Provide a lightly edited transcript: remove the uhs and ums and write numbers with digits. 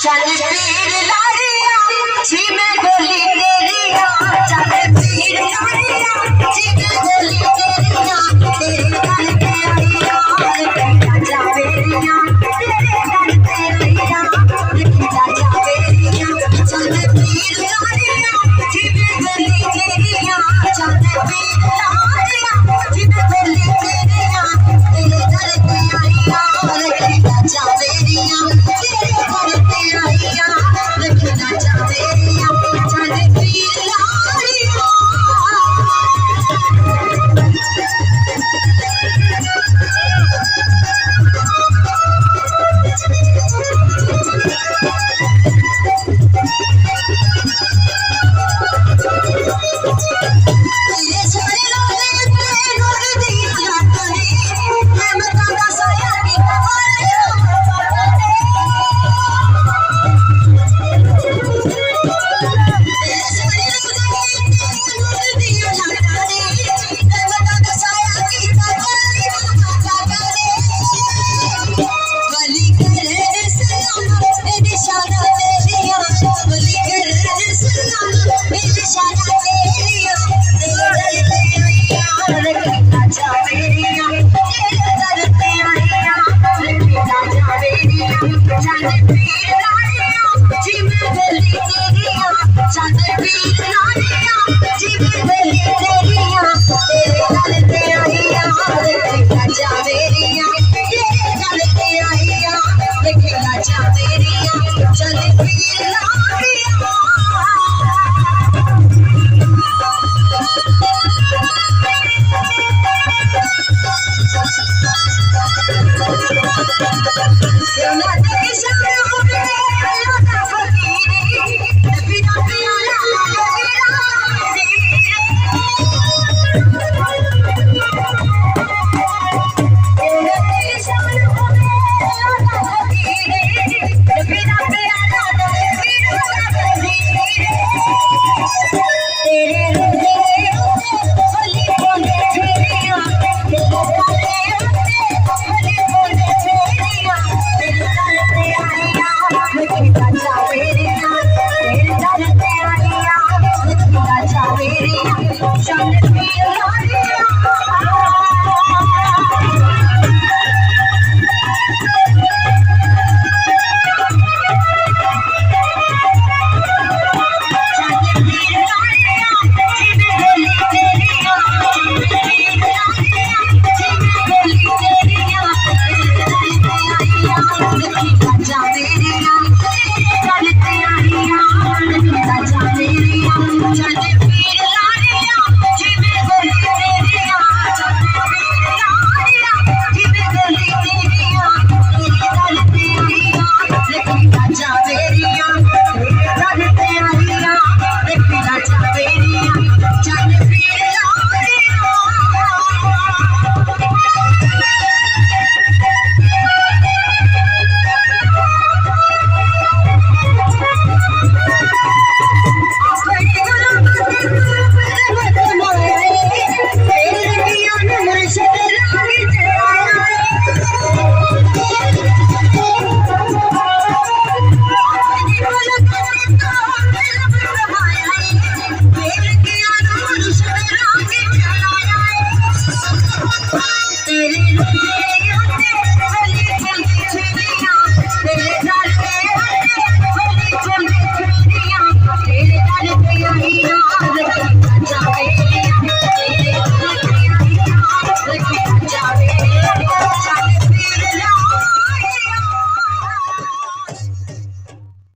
चल पीर लाड़िया जिमे गोली तेरिया चल पीर लाड़िया जिमे गोली तेरिया तेरे दर पे आईया देखा जावेरिया तेरे दर पे आईया देखा जावेरिया चल पीर लाड़िया जिमे गोली तेरिया चल पीर लाड़िया जिमे गोली तेरिया तेरे दर पे आईया देखा जावेरिया तेरे दर पे आईया देखा जावेरिया चल पीर लाड़िया चल पीर लाड़िया जिमे गोली